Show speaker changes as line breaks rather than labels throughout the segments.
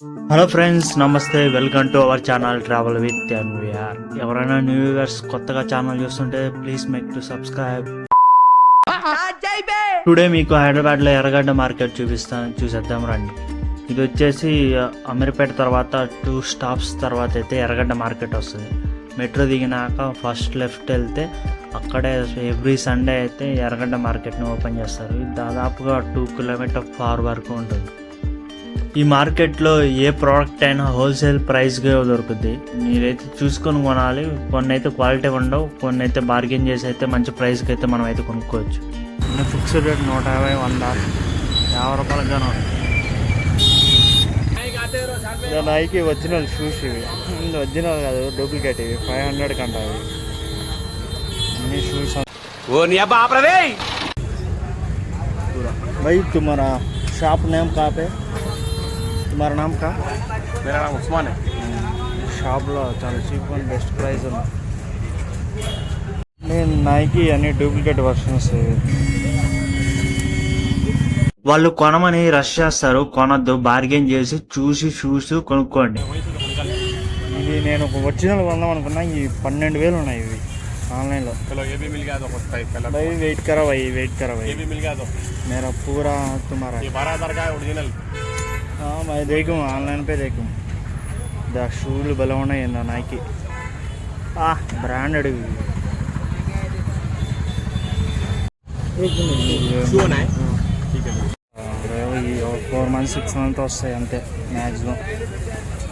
Hello friends, నమస్తే. Welcome to our channel travel with NVR. ఎవరైనా new viewers కొత్తగా channel చూస్తుంటే please make to subscribe. Today మీకు హైదరాబాద్లో ఎర్రగడ్డ మార్కెట్ చూసేద్దాం రండి. ఇది వచ్చేసి అమీర్పేట తర్వాత 2 స్టాప్స్ తర్వాత అయితే ఎర్రగడ్డ మార్కెట్ వస్తుంది. మెట్రో దిగినాక ఫస్ట్ లెఫ్ట్ వెళ్తే అక్కడే ఎవ్రీ సండే అయితే ఎర్రగడ్డ మార్కెట్ని ఓపెన్ చేస్తారు. ఇది దాదాపుగా 2 కిలోమీటర్ ఫార్ వరకు ఉంటుంది. ఈ మార్కెట్లో ఏ ప్రోడక్ట్ అయినా హోల్సేల్ ప్రైస్గా దొరుకుతుంది. మీరైతే చూసుకొని కొనాలి. కొన్ని అయితే క్వాలిటీ ఉండవు, కొన్ని అయితే బార్గెన్ చేసి అయితే మంచి ప్రైస్కి అయితే మనం అయితే కొనుక్కోవచ్చు. ఫిక్స్డ్ రేట్ 150, 100, 50 రూపాయలకు గాను. నైకి ఒరిజినల్ షూస్ ఇవి. ఒరిజినల్ కాదు, డూప్లికేట్ ఇవి. 500 కంటావి అన్ని షూస్. भाई तुम्हारा शॉप नेम कहाँ पे? तुम्हारा नाम का?
मेरा नाम उस्मान है.
షాప్లో చాలా చీప్ అండ్ బెస్ట్ ప్రైస్ ఉంది. నేను నైకి అన్ని డూప్లికేట్ వర్షన్స్. వాళ్ళు కొనమని రష్ చేస్తారు. కొనొద్దు, బార్గెన్ చేసి చూసి షూస్ కొనుక్కోండి. ఇది నేను ఒరిజినల్ కొందాం అనుకున్నా. ఈ 12,000 ఉన్నాయి ఇవి ऑनलाइन.
चलो ये भी मिल गया तो कलर.
भाई वेट करो भाई, वेट करो भाई.
ये भी मिल गया तो
मेरा पूरा तुम्हारा.
ये 12,000 का है ओरिजिनल.
हाँ मैं देखूँ, ऑनलाइन पे देखूँ. द शूल भले ఉన్నాయి नाइकी ब्रांडेड.
शू है ठीक है.
4 months 6 months వస్తాయి అంతే మ్యాక్సిమం.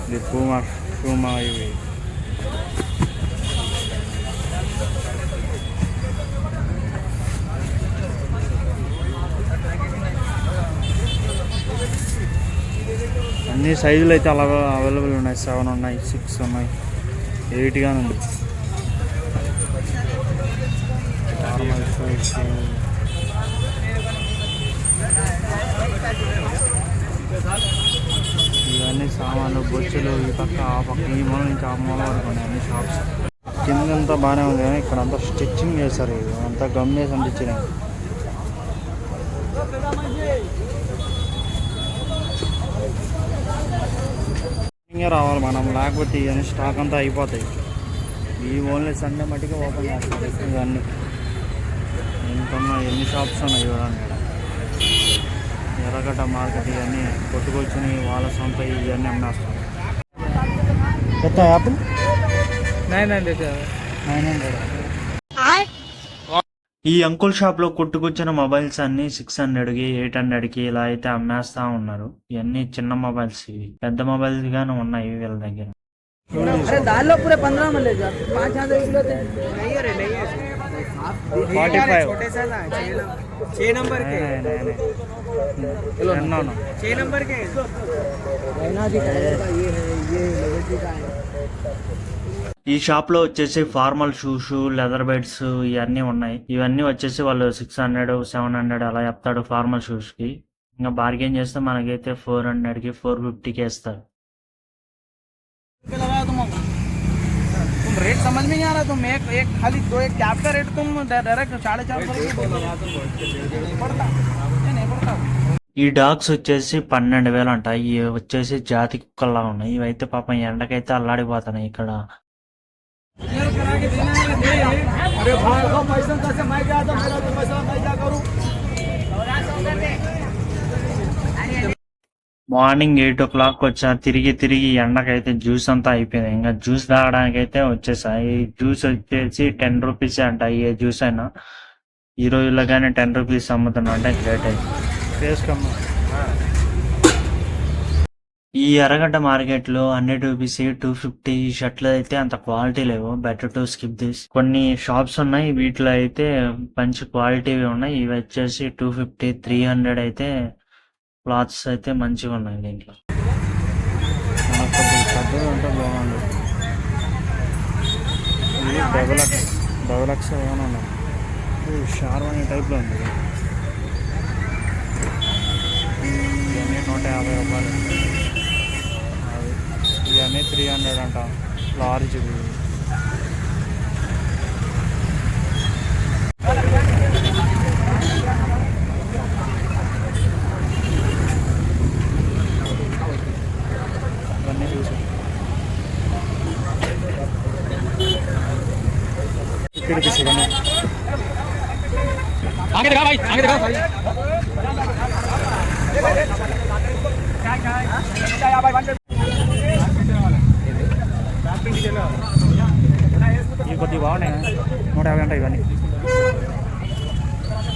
ఇది పూమా ఇవి. అన్ని సైజులు అయితే అలాగా అవైలబుల్ ఉన్నాయి. 7 ఉన్నాయి, 6 ఉన్నాయి, 8 గానే ఉంది. ఇవన్నీ సామాన్లు, బొచ్చులు ఈ పక్క ఆ పక్క ఈ మూల నుంచి ఆ మూల వరకు ఉన్నాయి అన్ని షాప్స్. కిందంతా బాగానే ఉంది కానీ ఇక్కడ అంతా స్టిచ్చింగ్ చేస్తారు. అంతా గమ్మేసి అంటించినాయి. రావాలి మనం, లేకపోతే ఇవన్నీ స్టాక్ అంతా అయిపోతాయి. ఈ ఓన్లీ సండే మట్టికి ఓపెన్ చేస్తారు ఇవన్నీ. ఇంకన్నా ఎన్ని షాప్స్ ఉన్నాయి చూడండి ఇక్కడ. ఎర్రగడ్డ మార్కెట్ ఇవన్నీ కొట్టుకొచ్చుని వాళ్ళ సొంత ఇవన్నీ అమ్మేస్తారు. కొత్త యాపిల్ 900. ఈ అంకుల్ షాప్లో కొట్టుకొచ్చిన మొబైల్స్ అన్ని 600కి 800కి ఇలా అయితే అమ్మేస్తా ఉన్నారు. ఇవన్నీ చిన్న మొబైల్స్, ఇవి పెద్ద మొబైల్స్ గానే ఉన్నాయి వీళ్ళ దగ్గర. ఈ షాప్ లో వచ్చేసి ఫార్మల్ షూస్, లెదర్ బెడ్స్ ఇవన్నీ ఉన్నాయి. ఇవన్నీ వచ్చేసి వాళ్ళు 600, 700 అలా చెప్తాడు ఫార్మల్ షూస్ కి. ఇంకా బార్గెన్ చేస్తే మనకైతే 400కి 450కి వేస్తారు.
रेट समझ में नहीं आ रहा. तुम एक खाली एक कैप का रेट तुम डायरेक्ट 450 पड़ता नहीं पड़ता.
ఈ డాగ్స్ వచ్చేసి 12,000 అంట. ఇవి వచ్చేసి జాతి కుక్కల్లా ఉన్నాయి. ఇవైతే పాపం ఎండకైతే అల్లాడిపోతున్నాయి ఇక్కడ. మార్నింగ్ 8 o'clock వచ్చా. తిరిగి ఎండకైతే జ్యూస్ అంతా అయిపోయింది. ఇంకా జ్యూస్ తాగడానికి అయితే వచ్చేసాయి. ఈ జ్యూస్ వచ్చేసి 10 రూపీస్ అంట. ఏ జ్యూస్ అయినా ఈ రోజుల్లో కానీ 10 రూపీస్ అమ్ముతున్నా అంటే గ్రేట్ అయితే. ఈ ఎర్రగడ్డ మార్కెట్లో 100 రూపీస్, 250 షర్ట్లు అయితే అంత క్వాలిటీ లేవు. Better to skip this. కొన్ని షాప్స్ ఉన్నాయి, వీటిలో అయితే మంచి క్వాలిటీవి ఉన్నాయి. ఇవి వచ్చేసి 250, 300 అయితే క్లాత్స్ అయితే మంచిగా ఉన్నాయి. దీంట్లో పెద్దగా ఉంటే బాగుంది. ఇది డబులక్స్ ఏమైనా ఉన్నాయి. షార్వాణి టైప్లో ఉంది. ఇవన్నీ 150 రూపాయలు. ఇవన్నీ 300 అంట. లార్జ్ 50 రూపీస్ ఇవన్నీ. ఇవి కొద్దిగా బాగున్నాయి, 150 ఉంటాయి ఇవన్నీ.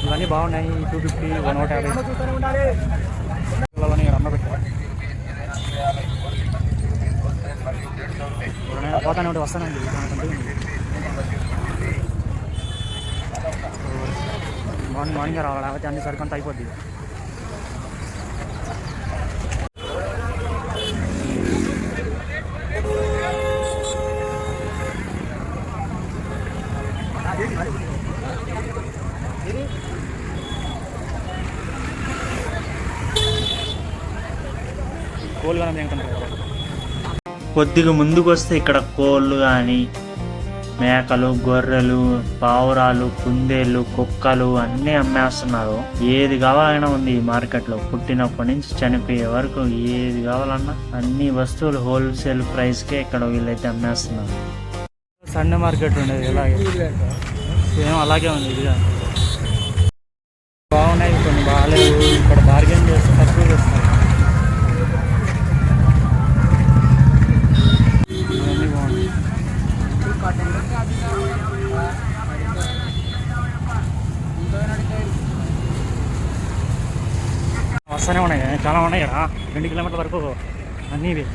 ఇవన్నీ బాగున్నాయి, 250, 150. పోతానే ఉంటే వస్తానండి. మార్నింగ్ రావాలి, లేకపోతే అన్ని సరికంతా అయిపోద్ది. కోళ్ళు కానీ కొద్దిగా ముందుకు వస్తే ఇక్కడ కోళ్ళు కానీ, మేకలు, గొర్రెలు, పావురాలు, కుందేళ్ళు, కుక్కలు అన్నీ అమ్మేస్తున్నారు. ఏది కావాలన్నా ఉంది ఈ మార్కెట్లో. పుట్టినప్పటి నుంచి చనిపోయే వరకు ఏది కావాలన్నా అన్ని వస్తువులు హోల్సేల్ ప్రైస్కే ఇక్కడ వీళ్ళైతే అమ్మేస్తున్నారు. సండే మార్కెట్ ఉండేది ఇలాగే, సేమ్ అలాగే ఉంది. ఇది బాగున్నాయి, కొన్ని బాగాలేవు. ఇక్కడ బార్గెన్ చేస్తే తక్కువ చేస్తారు. ఇవన్నీ బాగున్నాయి. వస్తూనే ఉన్నాయి, చాలా ఉన్నాయి కదా. 2 కిలోమీటర్ల వరకు అన్నీ ఇవి.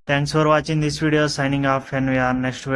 Thanks for watching this video. Signing off, and we are next video.